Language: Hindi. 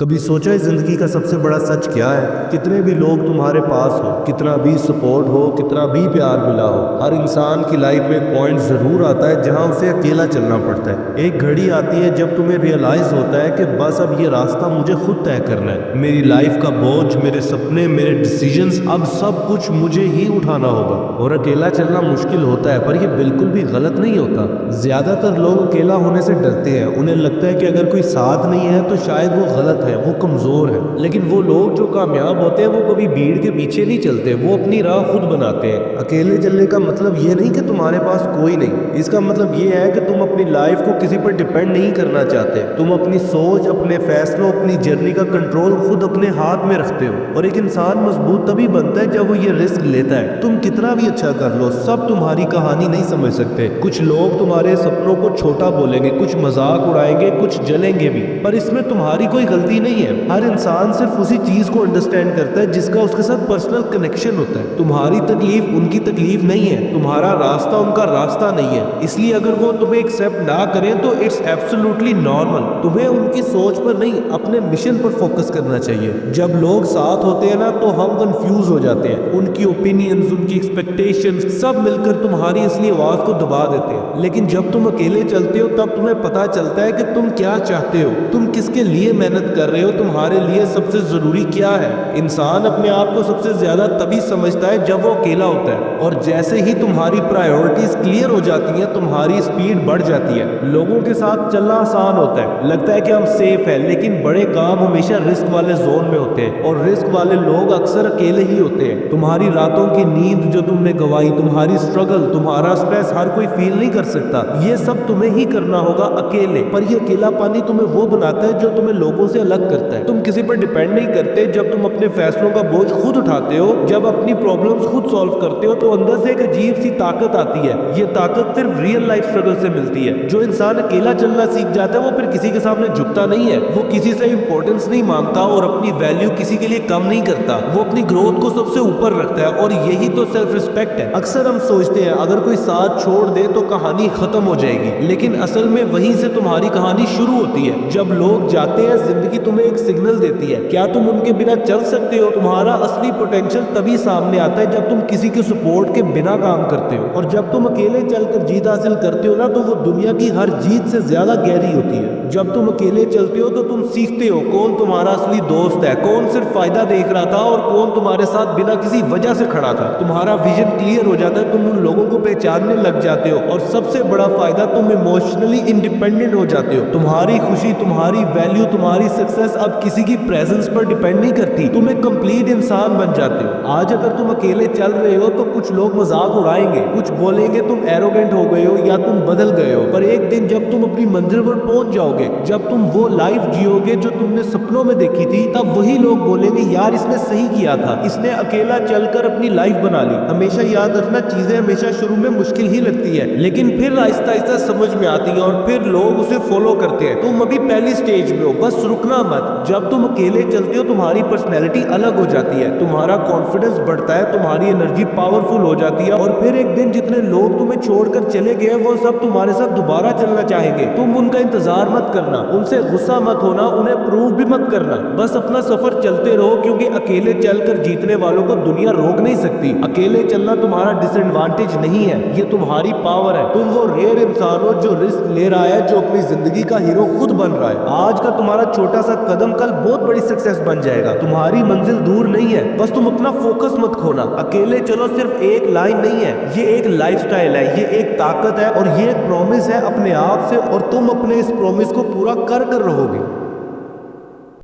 कभी सोचा है जिंदगी का सबसे बड़ा सच क्या है? कितने भी लोग तुम्हारे पास हो, कितना भी सपोर्ट हो, कितना भी प्यार मिला हो, हर इंसान की लाइफ में एक पॉइंट जरूर आता है जहां उसे अकेला चलना पड़ता है। एक घड़ी आती है जब तुम्हें रियलाइज होता है कि बस अब ये रास्ता मुझे खुद तय करना है। मेरी लाइफ का बोझ, मेरे सपने, मेरे डिसीजंस, अब सब कुछ मुझे ही उठाना होगा। और अकेला चलना मुश्किल होता है, पर यह बिल्कुल भी गलत नहीं होता। ज्यादातर लोग अकेला होने से डरते हैं। उन्हें लगता है कि अगर कोई साथ नहीं है तो शायद वो गलत है, वो कमजोर है। लेकिन वो लोग जो कामयाब होते हैं वो कभी भीड़ के पीछे नहीं चलते, वो अपनी राह खुद बनाते हैं। अकेले चलने का मतलब ये नहीं कि तुम्हारे पास कोई नहीं, इसका मतलब ये है कि तुम अपनी लाइफ को किसी पर डिपेंड नहीं करना चाहते। तुम अपनी सोच, अपने फैसलों, अपनी जर्नी का कंट्रोल खुद अपने हाथ में रखते हो। और एक इंसान मजबूत तभी बनता है जब वो ये रिस्क लेता है। तुम कितना भी अच्छा कर लो, सब तुम्हारी कहानी नहीं समझ सकते। कुछ लोग तुम्हारे सपनों को छोटा बोलेंगे, कुछ मजाक उड़ाएंगे, कुछ जलेंगे भी, पर इसमें तुम्हारी कोई गलती नहीं है। हर इंसान सिर्फ उसी चीज को अंडरस्टैंड करता है जिसका उसके साथ पर्सनल कनेक्शन होता है। तुम्हारी तकलीफ उनकी तकलीफ नहीं है, तुम्हारा रास्ता उनका रास्ता नहीं है। इसलिए अगर वो तुम्हें एक्सेप्ट ना करें तो इट्स एब्सोल्युटली नॉर्मल। तुम्हें उनकी सोच पर नहीं, अपने मिशन पर फोकस करना चाहिए। जब लोग साथ होते हैं ना तो हम कंफ्यूज हो जाते हैं। उनकी ओपिनियंस, उनकी एक्सपेक्टेशंस सब मिलकर तुम्हारी असली आवाज को दबा देते हैं। लेकिन जब तुम अकेले चलते हो तब तुम्हें पता चलता है कि तुम क्या चाहते हो, तुम किसके लिए मेहनत कर रहे हो, तुम्हारे लिए सबसे जरूरी क्या है। इंसान अपने आप को सबसे ज्यादा तभी समझता है जब वो अकेला होता है। और जैसे ही तुम्हारी प्रायोरिटीज क्लियर हो जाती हैं, तुम्हारी स्पीड बढ़ जाती है। लोगों के साथ चलना आसान होता है, लगता है कि हम सेफ है, लेकिन बड़े काम हमेशा रिस्क वाले जोन में होते हैं और रिस्क वाले लोग अक्सर अकेले ही होते हैं। तुम्हारी रातों की नींद जो तुमने गवाई, तुम्हारी स्ट्रगल, तुम्हारा स्ट्रेस हर कोई फील नहीं कर सकता। ये सब तुम्हें ही करना होगा अकेले। पर ये अकेलापन तुम्हें वो बनाता है जो तुम्हें लोगों से अलग करता है। तुम किसी पर डिपेंड नहीं करते। जब तुम अपने फैसलों का बोझ खुद उठाते हो, जब अपनी प्रॉब्लम्स खुद सॉल्व करते हो, तो अंदर से एक अजीब सी ताकत आती है। ये ताकत सिर्फ रियल लाइफ स्ट्रगल से मिलती है। जो इंसान अकेला चलना सीख जाता है वो फिर किसी के सामने झुकता नहीं है, वो किसी से इंपॉर्टेंस नहीं मांगता और अपनी वैल्यू किसी के लिए कम नहीं करता। वो अपनी ग्रोथ को सबसे ऊपर रखता है और यही तो सेल्फ रिस्पेक्ट है। अक्सर हम सोचते हैं अगर कोई साथ छोड़ दे तो कहानी खत्म हो जाएगी, लेकिन असल में वहीं से तुम्हारी कहानी शुरू होती है। जब लोग जाते हैं जिंदगी तुम्हें एक सिग्नल देती है। क्या तुम उनके बिना चल सकते हो? तुम्हारा असली पोटेंशियल तभी सामने आता है जब तुम किसी के सपोर्ट के बिना काम करते हो। और जब तुम अकेले चलकर जीत हासिल करते हो ना, तो वो दुनिया की हर जीत से ज्यादा गहरी होती है। जब तुम अकेले चलते हो तो तुम सीखते हो कौन तुम्हारा असली दोस्त है, कौन सिर्फ फायदा देख रहा था और कौन तुम्हारे साथ बिना किसी वजह से खड़ा था। तुम्हारा विजन क्लियर हो जाता है, तुम उन लोगों को पहचानने लग जाते हो और सबसे बड़ा फायदा, तुम इमोशनली इंडिपेंडेंट हो जाते हो। तुम्हारी खुशी, तुम्हारी वैल्यू, तुम्हारी सक्सेस अब किसी की प्रेजेंस पर डिपेंड नहीं करती। तुम एक कंप्लीट इंसान बन जाते हो। आज अगर तुम अकेले चल रहे हो तो कुछ लोग मजाक उड़ाएंगे, कुछ बोलेंगे तुम एरोगेंट हो गए हो या तुम बदल गए हो। पर एक दिन जब तुम अपनी मंजिल पर पहुंच जाओगे, जब तुम वो लाइफ जियोगे जो तुमने सपनों में देखी थी, तब वही लोग बोलेंगे यार इसने सही किया था, इसने अकेला चलकर अपनी लाइफ बना ली। हमेशा याद रखना, चीजें हमेशा शुरू में मुश्किल ही लगती है, लेकिन फिर आहिस्ता आहिस्ता समझ में आती है और फिर लोग उसे फॉलो करते हैं। तुम अभी पहली स्टेज में हो, बस रुकना मत। जब तुम अकेले चलते हो तुम्हारी पर्सनैलिटी अलग हो जाती है, तुम्हारा कॉन्फिडेंस बढ़ता है, तुम्हारी एनर्जी पावरफुल हो जाती है और फिर एक दिन जितने लोग तुम्हें छोड़कर चले गए वो सब तुम्हारे साथ दोबारा चलना चाहेंगे। तुम उनका इंतजार मत करना, उनसे गुस्सा मत होना, उन्हें प्रूव भी मत करना। बस अपना सफर चलते रहो, क्योंकि अकेले चलकर जीतने वालों को दुनिया रोक नहीं सकती। अकेले चलना तुम्हारा डिसएडवांटेज नहीं है, ये तुम्हारी पावर है। तुम वो रेयर इंसान हो जो रिस्क ले रहा है, जो अपनी जिंदगी का हीरो खुद बन रहा है। आज का तुम्हारा छोटा सा कदम कल बहुत बड़ी सक्सेस बन जाएगा। तुम्हारी मंजिल दूर नहीं है, बस तुम अपना फोकस मत खोना। अकेले चलो सिर्फ एक लाइन नहीं है, ये एक लाइफस्टाइल है, ये एक ताकत है और ये एक प्रॉमिस है अपने आप से, और तुम अपने इस प्रॉमिस को पूरा कर रहोगे।